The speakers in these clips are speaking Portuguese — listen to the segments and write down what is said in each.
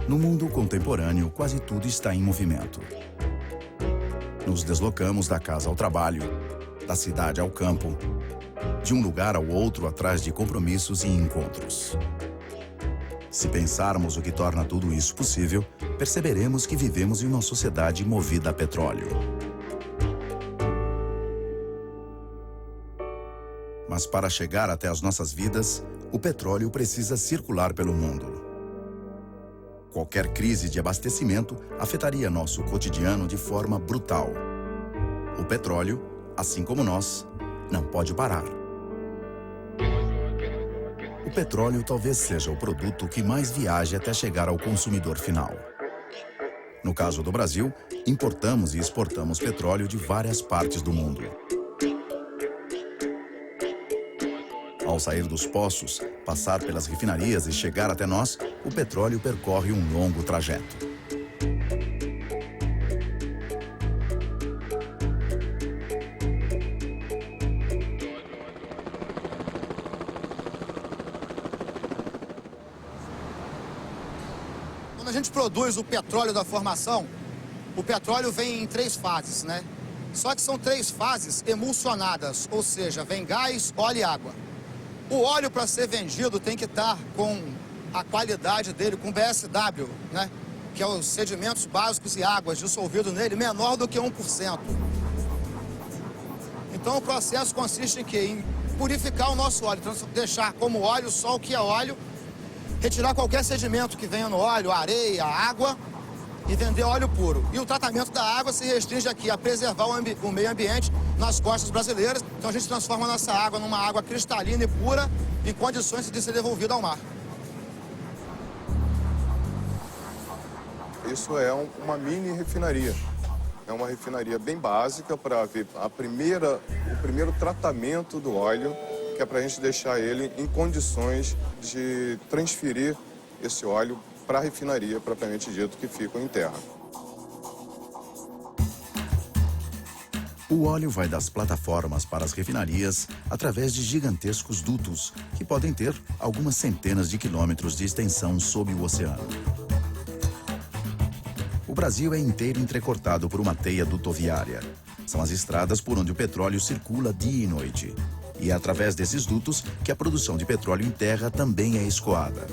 No mundo contemporâneo, quase tudo está em movimento. Nos deslocamos da casa ao trabalho, da cidade ao campo, de um lugar ao outro atrás de compromissos e encontros. Se pensarmos o que torna tudo isso possível, perceberemos que vivemos em uma sociedade movida a petróleo. Mas para chegar até as nossas vidas, o petróleo precisa circular pelo mundo. Qualquer crise de abastecimento afetaria nosso cotidiano de forma brutal. O petróleo, assim como nós, não pode parar. O petróleo talvez seja o produto que mais viaje até chegar ao consumidor final. No caso do Brasil, importamos e exportamos petróleo de várias partes do mundo. Ao sair dos poços, passar pelas refinarias e chegar até nós, o petróleo percorre um longo trajeto. Quando a gente produz o petróleo da formação, o petróleo vem em 3 fases, né? Só que são 3 fases emulsionadas, ou seja, vem gás, óleo e água. O óleo, para ser vendido, tem que estar com a qualidade dele, com BSW, né? Que é os sedimentos básicos e águas dissolvidos nele, menor do que 1%. Então, o processo consiste em quê? Em purificar o nosso óleo, deixar como óleo só o que é óleo, retirar qualquer sedimento que venha no óleo, areia, água, e vender óleo puro. E o tratamento da água se restringe aqui a preservar o meio ambiente nas costas brasileiras. Então a gente transforma a nossa água numa água cristalina e pura, em condições de ser devolvida ao mar. Isso é uma mini refinaria. É uma refinaria bem básica para ver o primeiro tratamento do óleo, que é para a gente deixar ele em condições de transferir esse óleo para a refinaria, propriamente dito, que ficam em terra. O óleo vai das plataformas para as refinarias através de gigantescos dutos, que podem ter algumas centenas de quilômetros de extensão sob o oceano. O Brasil é inteiro entrecortado por uma teia dutoviária. São as estradas por onde o petróleo circula dia e noite. E é através desses dutos que a produção de petróleo em terra também é escoada.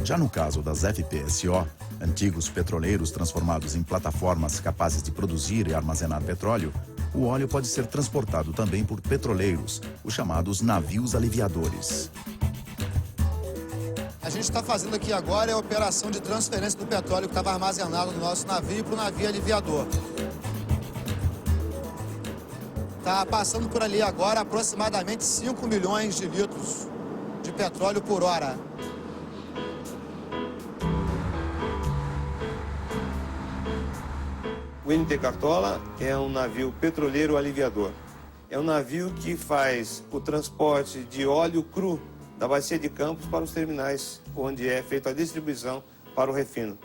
Já no caso das FPSO, antigos petroleiros transformados em plataformas capazes de produzir e armazenar petróleo, o óleo pode ser transportado também por petroleiros, os chamados navios aliviadores. A gente está fazendo aqui agora a operação de transferência do petróleo que estava armazenado no nosso navio para o navio aliviador. Está passando por ali agora aproximadamente 5 milhões de litros de petróleo por hora. O NT Cartola é um navio petroleiro aliviador. É um navio que faz o transporte de óleo cru da Bacia de Campos para os terminais, onde é feita a distribuição para o refino.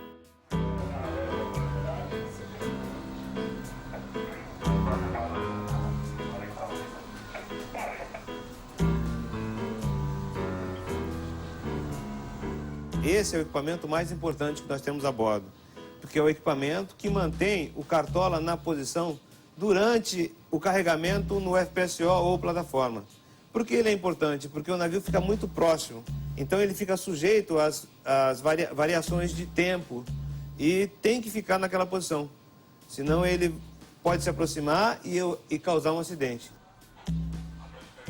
Esse é o equipamento mais importante que nós temos a bordo, porque é o equipamento que mantém o Cartola na posição durante o carregamento no FPSO ou plataforma. Por que ele é importante? Porque o navio fica muito próximo, então ele fica sujeito às variações de tempo e tem que ficar naquela posição, senão ele pode se aproximar e causar um acidente.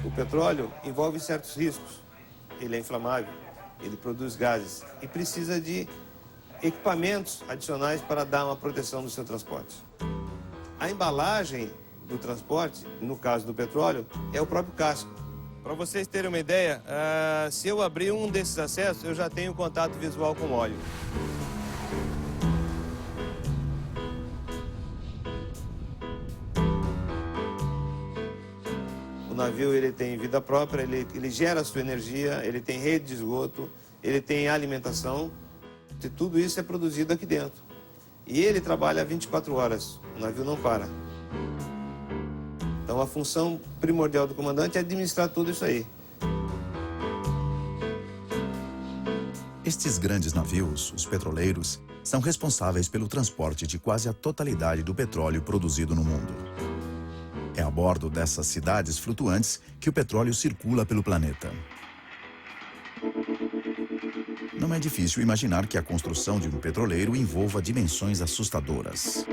O petróleo envolve certos riscos. Ele é inflamável, ele produz gases e precisa de equipamentos adicionais para dar uma proteção do seu transporte. A embalagem do transporte, no caso do petróleo, é o próprio casco. Para vocês terem uma ideia, se eu abrir um desses acessos, eu já tenho contato visual com o óleo. O navio ele tem vida própria, ele gera a sua energia, ele tem rede de esgoto, ele tem alimentação, e tudo isso é produzido aqui dentro. E ele trabalha 24 horas, o navio não para. Então a função primordial do comandante é administrar tudo isso aí. Estes grandes navios, os petroleiros, são responsáveis pelo transporte de quase a totalidade do petróleo produzido no mundo. É a bordo dessas cidades flutuantes que o petróleo circula pelo planeta. Não é difícil imaginar que a construção de um petroleiro envolva dimensões assustadoras.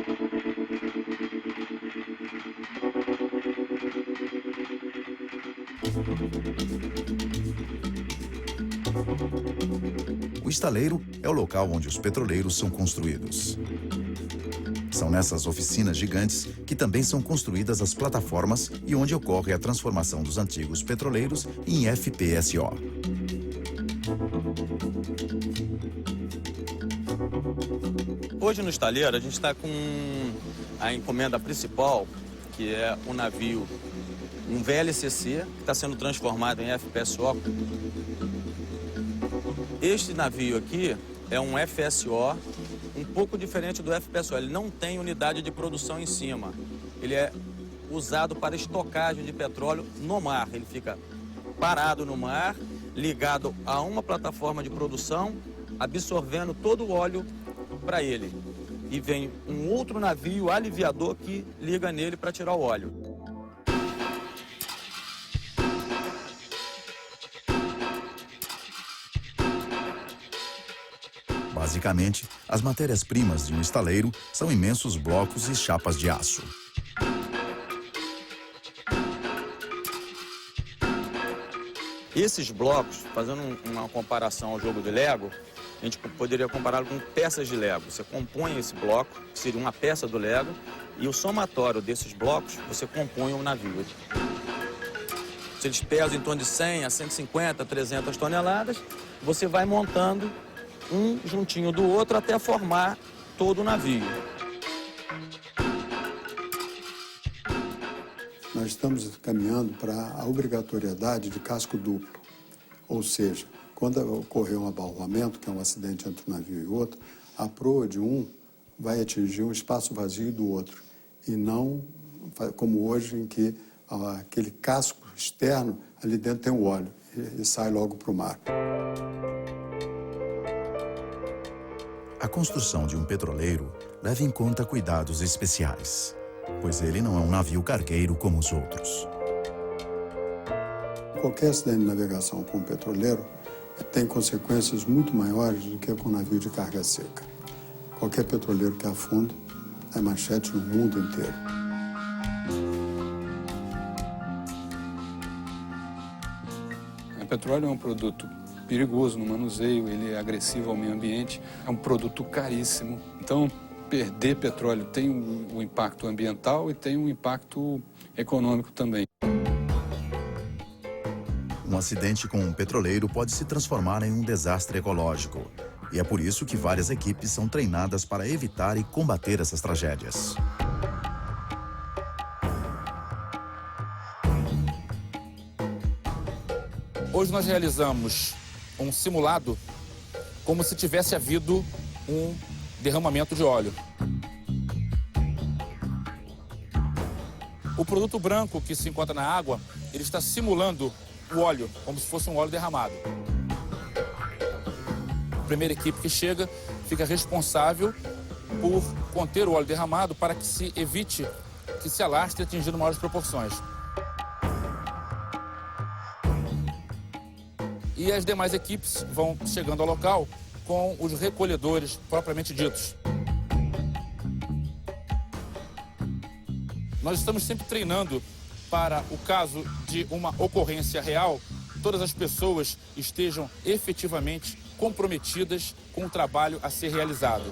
O estaleiro é o local onde os petroleiros são construídos. São nessas oficinas gigantes que também são construídas as plataformas e onde ocorre a transformação dos antigos petroleiros em FPSO. Hoje no estaleiro a gente está com a encomenda principal, que é o navio, um VLCC, que está sendo transformado em FPSO. Este navio aqui é um FSO, um pouco diferente do FPSO. Ele não tem unidade de produção em cima. Ele é usado para estocagem de petróleo no mar. Ele fica parado no mar, ligado a uma plataforma de produção, absorvendo todo o óleo para ele. E vem um outro navio aliviador que liga nele para tirar o óleo. Basicamente, as matérias-primas de um estaleiro são imensos blocos e chapas de aço. Esses blocos, fazendo uma comparação ao jogo de Lego, a gente poderia compará-lo com peças de Lego. Você compõe esse bloco, que seria uma peça do Lego, e o somatório desses blocos, você compõe um navio. Se eles pesam em torno de 100 a 150, 300 toneladas, você vai montando um juntinho do outro até formar todo o navio. Nós estamos caminhando para a obrigatoriedade de casco duplo, ou seja, quando ocorrer um abalroamento, que é um acidente entre um navio e outro, a proa de um vai atingir um espaço vazio do outro, e não como hoje, em que aquele casco externo, ali dentro tem o óleo e sai logo para o mar. A construção de um petroleiro leva em conta cuidados especiais, pois ele não é um navio cargueiro como os outros. Qualquer acidente de navegação com um petroleiro tem consequências muito maiores do que com um navio de carga seca. Qualquer petroleiro que afunda é manchete no mundo inteiro. O petróleo é um produto perigoso no manuseio, ele é agressivo ao meio ambiente, é um produto caríssimo. Então, perder petróleo tem um impacto ambiental e tem um impacto econômico também. Um acidente com um petroleiro pode se transformar em um desastre ecológico. E é por isso que várias equipes são treinadas para evitar e combater essas tragédias. Hoje nós realizamos um simulado como se tivesse havido um derramamento de óleo. O produto branco que se encontra na água, ele está simulando o óleo, como se fosse um óleo derramado. A primeira equipe que chega fica responsável por conter o óleo derramado para que se evite que se alastre atingindo maiores proporções. E as demais equipes vão chegando ao local com os recolhedores propriamente ditos. Nós estamos sempre treinando para o caso de uma ocorrência real, todas as pessoas estejam efetivamente comprometidas com o trabalho a ser realizado.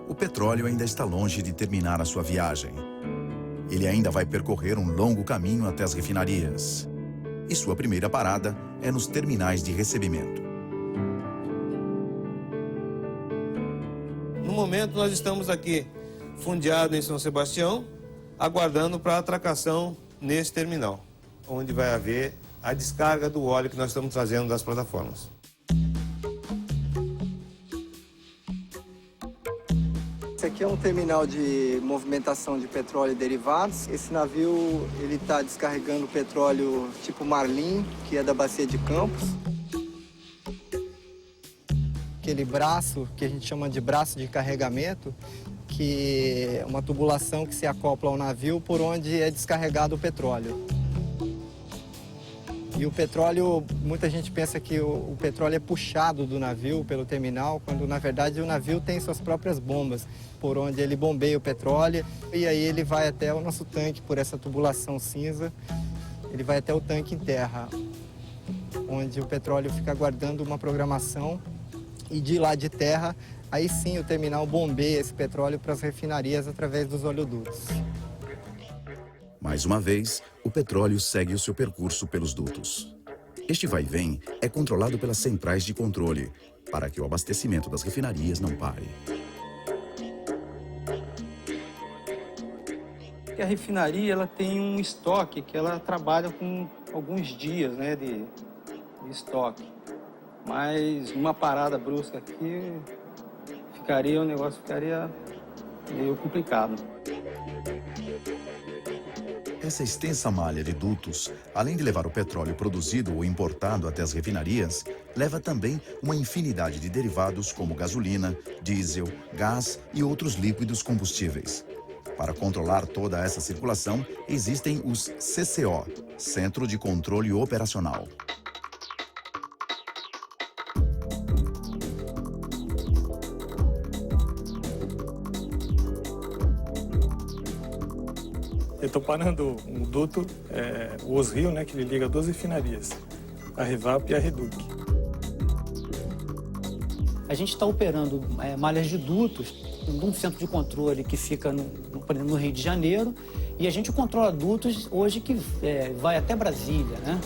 O petróleo ainda está longe de terminar a sua viagem. Ele ainda vai percorrer um longo caminho até as refinarias. E sua primeira parada é nos terminais de recebimento. No momento, nós estamos aqui fundeados em São Sebastião, aguardando para a atracação nesse terminal, onde vai haver a descarga do óleo que nós estamos trazendo das plataformas. Esse aqui é um terminal de movimentação de petróleo e derivados. Esse navio ele está descarregando petróleo tipo Marlim, que é da Bacia de Campos. Aquele braço, que a gente chama de braço de carregamento, que é uma tubulação que se acopla ao navio por onde é descarregado o petróleo. E o petróleo, muita gente pensa que o petróleo é puxado do navio pelo terminal, quando na verdade o navio tem suas próprias bombas, por onde ele bombeia o petróleo e aí ele vai até o nosso tanque por essa tubulação cinza, ele vai até o tanque em terra, onde o petróleo fica aguardando uma programação e de lá de terra, aí sim o terminal bombeia esse petróleo para as refinarias através dos oleodutos. Mais uma vez, o petróleo segue o seu percurso pelos dutos. Este vai e vem é controlado pelas centrais de controle, para que o abastecimento das refinarias não pare. A refinaria ela tem um estoque que ela trabalha com alguns dias, né, de estoque. Mas uma parada brusca aqui, o negócio ficaria meio complicado. Essa extensa malha de dutos, além de levar o petróleo produzido ou importado até as refinarias, leva também uma infinidade de derivados como gasolina, diesel, gás e outros líquidos combustíveis. Para controlar toda essa circulação, existem os CCO, Centro de Controle Operacional. Eu estou parando um duto, o Osrio, né, que ele liga 12 refinarias, a Revap e a Reduc. A gente está operando malhas de dutos num centro de controle que fica no Rio de Janeiro e a gente controla dutos hoje que vai até Brasília, né?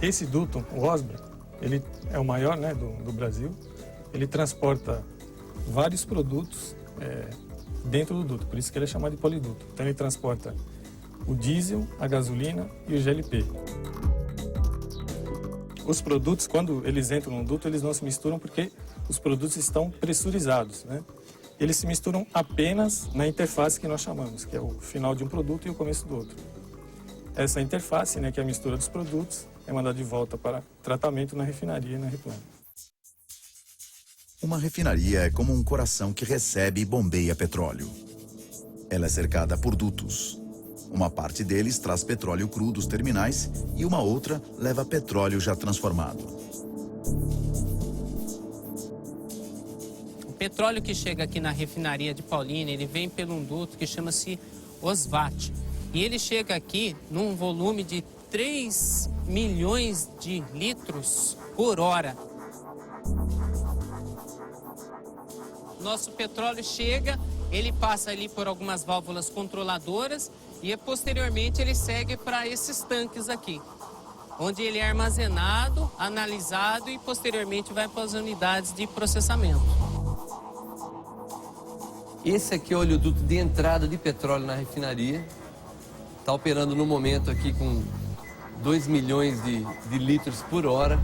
Esse duto, o Osbra, ele é o maior, né, do Brasil. Ele transporta vários produtos dentro do duto, por isso que ele é chamado de poliduto. Então ele transporta o diesel, a gasolina e o GLP. Os produtos, quando eles entram no duto, eles não se misturam porque os produtos estão pressurizados, né? Eles se misturam apenas na interface que nós chamamos, que é o final de um produto e o começo do outro. Essa interface, né, que é a mistura dos produtos, é mandada de volta para tratamento na refinaria e na replanta. Uma refinaria é como um coração que recebe e bombeia petróleo. Ela é cercada por dutos. Uma parte deles traz petróleo cru dos terminais e uma outra leva petróleo já transformado. O petróleo que chega aqui na refinaria de Paulínia, ele vem por um duto que chama-se Osvat. E ele chega aqui num volume de 3 milhões de litros por hora. Nosso petróleo chega, ele passa ali por algumas válvulas controladoras e posteriormente ele segue para esses tanques aqui, onde ele é armazenado, analisado e posteriormente vai para as unidades de processamento. Esse aqui é o oleoduto de entrada de petróleo na refinaria. Está operando no momento aqui com 2 milhões de litros por hora.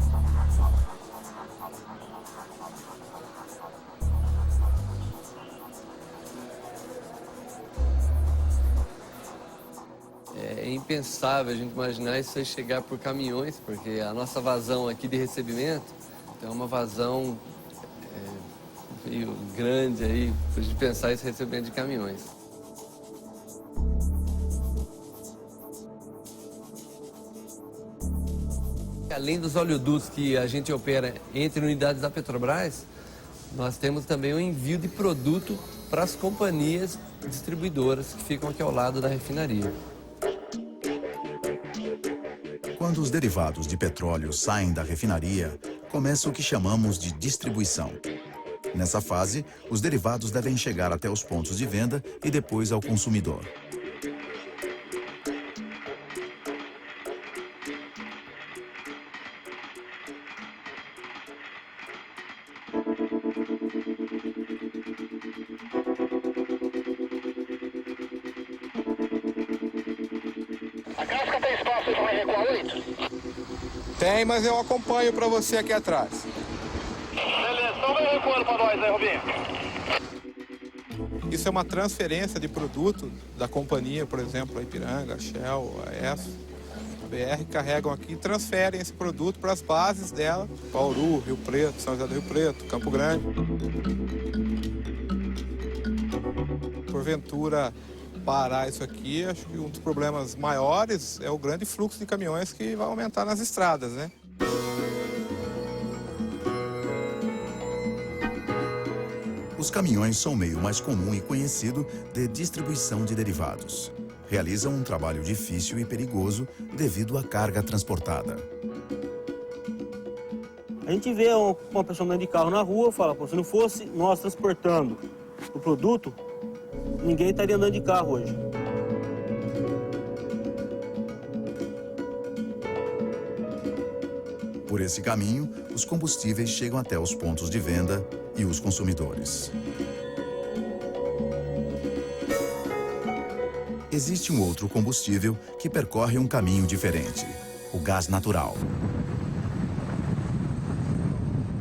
É impensável a gente imaginar isso aí chegar por caminhões, porque a nossa vazão aqui de recebimento é uma vazão meio grande aí, de pensar esse recebimento de caminhões. Além dos oleodutos que a gente opera entre unidades da Petrobras, nós temos também o envio de produto para as companhias distribuidoras que ficam aqui ao lado da refinaria. Quando os derivados de petróleo saem da refinaria, começa o que chamamos de distribuição. Nessa fase, os derivados devem chegar até os pontos de venda e depois ao consumidor. A casca tem espaço para recuar 8? Tem, mas eu acompanho para você aqui atrás. Beleza, então vem recuando para nós aí, Rubinho. Isso é uma transferência de produto da companhia, por exemplo, a Ipiranga, a Shell, a ESSO, a BR, carregam aqui e transferem esse produto para as bases dela, Bauru, Rio Preto, São José do Rio Preto, Campo Grande. Porventura parar isso aqui, acho que um dos problemas maiores é o grande fluxo de caminhões que vai aumentar nas estradas, né? Os caminhões são o meio mais comum e conhecido de distribuição de derivados. Realizam um trabalho difícil e perigoso devido à carga transportada. A gente vê uma pessoa andando de carro na rua e fala, pô, se não fosse nós transportando o produto, ninguém estaria andando de carro hoje. Por esse caminho, os combustíveis chegam até os pontos de venda e os consumidores. Existe um outro combustível que percorre um caminho diferente: o gás natural.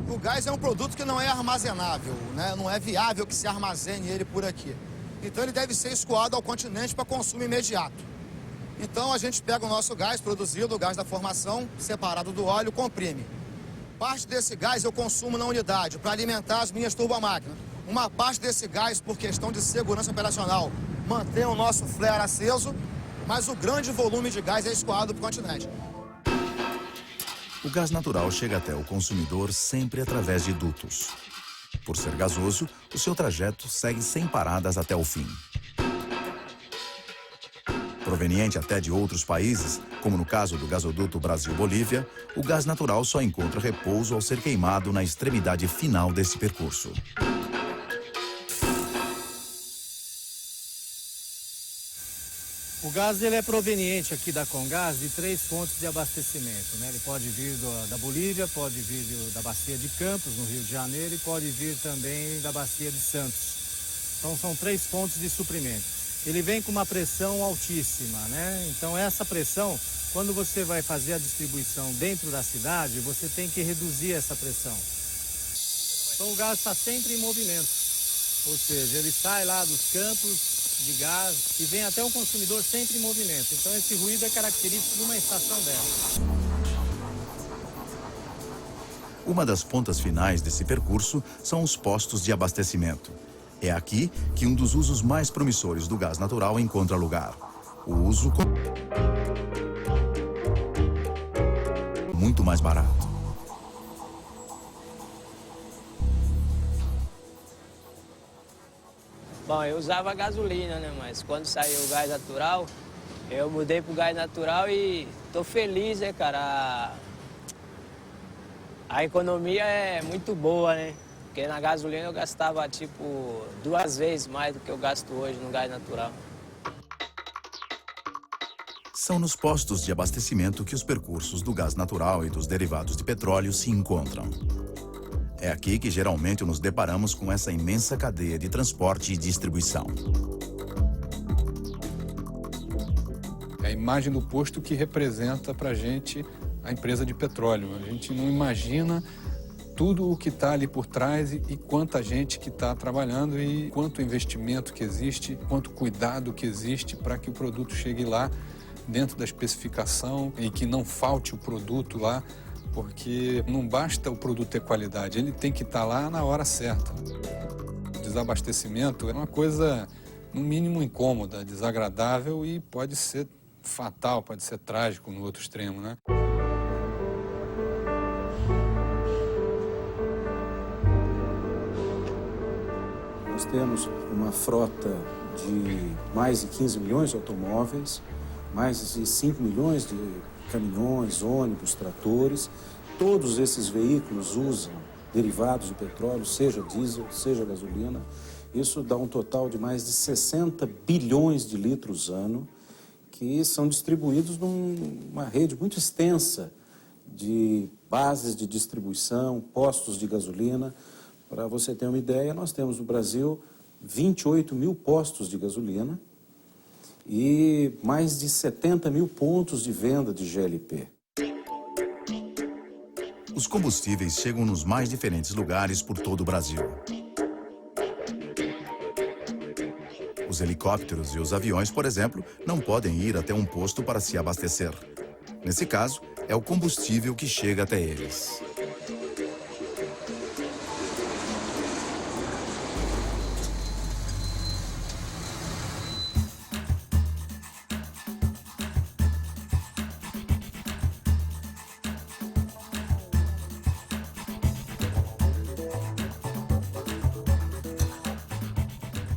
O gás é um produto que não é armazenável, né? Não é viável que se armazene ele por aqui. Então ele deve ser escoado ao continente para consumo imediato. Então a gente pega o nosso gás produzido, o gás da formação, separado do óleo, comprime. Parte desse gás eu consumo na unidade para alimentar as minhas turbomáquinas. Uma parte desse gás, por questão de segurança operacional, mantém o nosso flare aceso, mas o grande volume de gás é escoado para o continente. O gás natural chega até o consumidor sempre através de dutos. Por ser gasoso, o seu trajeto segue sem paradas até o fim. Proveniente até de outros países, como no caso do gasoduto Brasil-Bolívia, o gás natural só encontra repouso ao ser queimado na extremidade final desse percurso. O gás ele é proveniente aqui da Comgás de 3 fontes de abastecimento, né? Ele pode vir da Bolívia, pode vir da Bacia de Campos, no Rio de Janeiro, e pode vir também da Bacia de Santos. Então são 3 fontes de suprimento. Ele vem com uma pressão altíssima, né? Então essa pressão, quando você vai fazer a distribuição dentro da cidade, você tem que reduzir essa pressão. Então o gás está sempre em movimento, ou seja, ele sai lá dos campos de gás e vem até o consumidor sempre em movimento. Então esse ruído é característico de uma estação dessa. Uma das pontas finais desse percurso são os postos de abastecimento. É aqui que um dos usos mais promissores do gás natural encontra lugar. O uso muito mais barato. Bom, eu usava gasolina, né? Mas quando saiu o gás natural, eu mudei pro gás natural e tô feliz, né, cara? A economia é muito boa, né? Porque na gasolina eu gastava, tipo, 2 vezes mais do que eu gasto hoje no gás natural. São nos postos de abastecimento que os percursos do gás natural e dos derivados de petróleo se encontram. É aqui que geralmente nos deparamos com essa imensa cadeia de transporte e distribuição. É a imagem do posto que representa para a gente a empresa de petróleo. A gente não imagina tudo o que está ali por trás e quanta gente que está trabalhando e quanto investimento que existe, quanto cuidado que existe para que o produto chegue lá dentro da especificação e que não falte o produto lá porque não basta o produto ter qualidade, ele tem que estar lá na hora certa. O desabastecimento é uma coisa, no mínimo, incômoda, desagradável e pode ser fatal, pode ser trágico no outro extremo, né? Nós temos uma frota de mais de 15 milhões de automóveis, mais de 5 milhões de caminhões, ônibus, tratores. Todos esses veículos usam derivados do petróleo, seja diesel, seja gasolina. Isso dá um total de mais de 60 bilhões de litros ano, que são distribuídos numa rede muito extensa de bases de distribuição, postos de gasolina. Para você ter uma ideia, nós temos no Brasil 28 mil postos de gasolina e mais de 70 mil pontos de venda de GLP. Os combustíveis chegam nos mais diferentes lugares por todo o Brasil. Os helicópteros e os aviões, por exemplo, não podem ir até um posto para se abastecer. Nesse caso, é o combustível que chega até eles.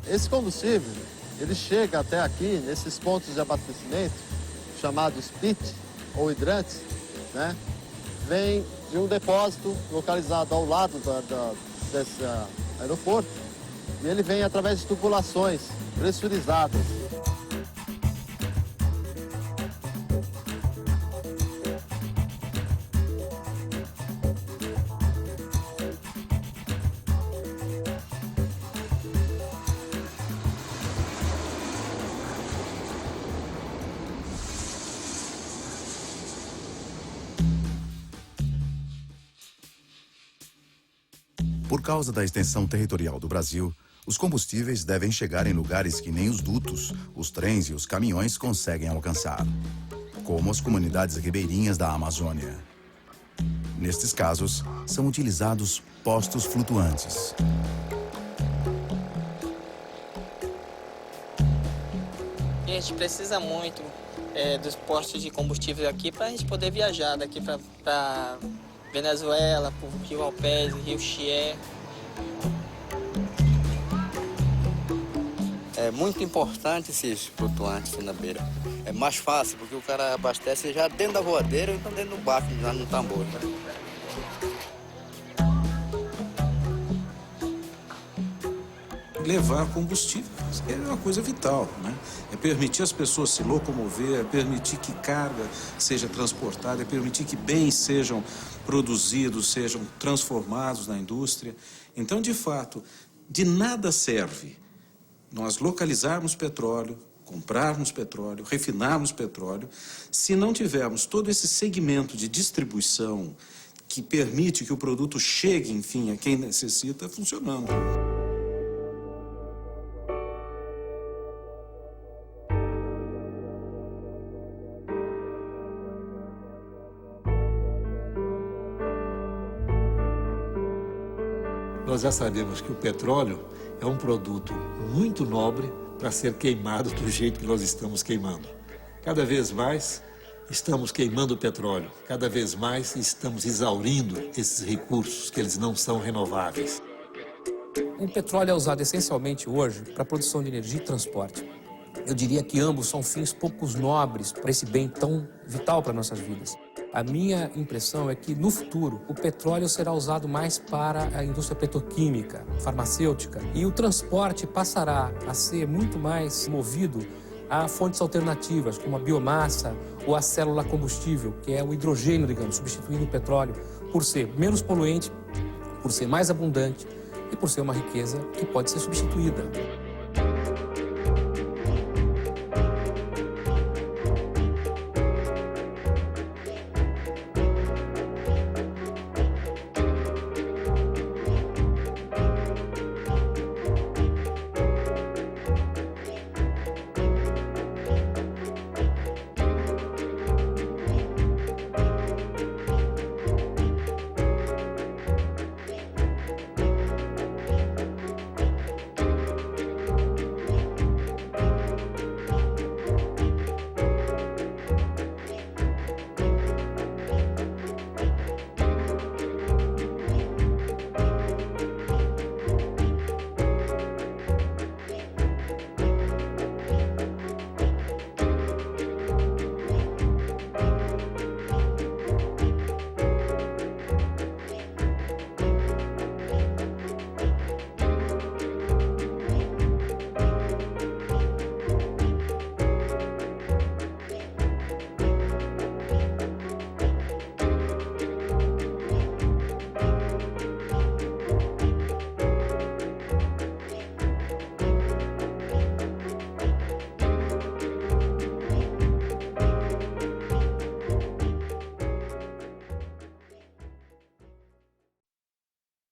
Esse combustível, ele chega até aqui, nesses pontos de abastecimento, chamados PIT, ou hidrantes, né? Vem de um depósito localizado ao lado desse aeroporto, e ele vem através de tubulações pressurizadas. Por causa da extensão territorial do Brasil, os combustíveis devem chegar em lugares que nem os dutos, os trens e os caminhões conseguem alcançar, como as comunidades ribeirinhas da Amazônia. Nestes casos, são utilizados postos flutuantes. A gente precisa muito dos postos de combustível aqui para a gente poder viajar daqui para Venezuela, para o Rio Alpes, Rio Chié. É muito importante esses flutuantes na beira. É mais fácil, porque o cara abastece já dentro da voadeira ou então dentro do barco, já no tambor. Levar combustível é uma coisa vital, né? É permitir as pessoas se locomover, é permitir que carga seja transportada, é permitir que bens sejam produzidos, sejam transformados na indústria. Então, de fato, de nada serve nós localizarmos petróleo, comprarmos petróleo, refinarmos petróleo, se não tivermos todo esse segmento de distribuição que permite que o produto chegue, enfim, a quem necessita, funcionando. Nós já sabemos que o petróleo é um produto muito nobre para ser queimado do jeito que nós estamos queimando. Cada vez mais estamos queimando o petróleo, cada vez mais estamos exaurindo esses recursos, que eles não são renováveis. O petróleo é usado essencialmente hoje para a produção de energia e transporte. Eu diria que ambos são fins poucos nobres para esse bem tão vital para nossas vidas. A minha impressão é que, no futuro, o petróleo será usado mais para a indústria petroquímica, farmacêutica, e o transporte passará a ser muito mais movido a fontes alternativas, como a biomassa ou a célula combustível, que é o hidrogênio, digamos, substituindo o petróleo, por ser menos poluente, por ser mais abundante e por ser uma riqueza que pode ser substituída.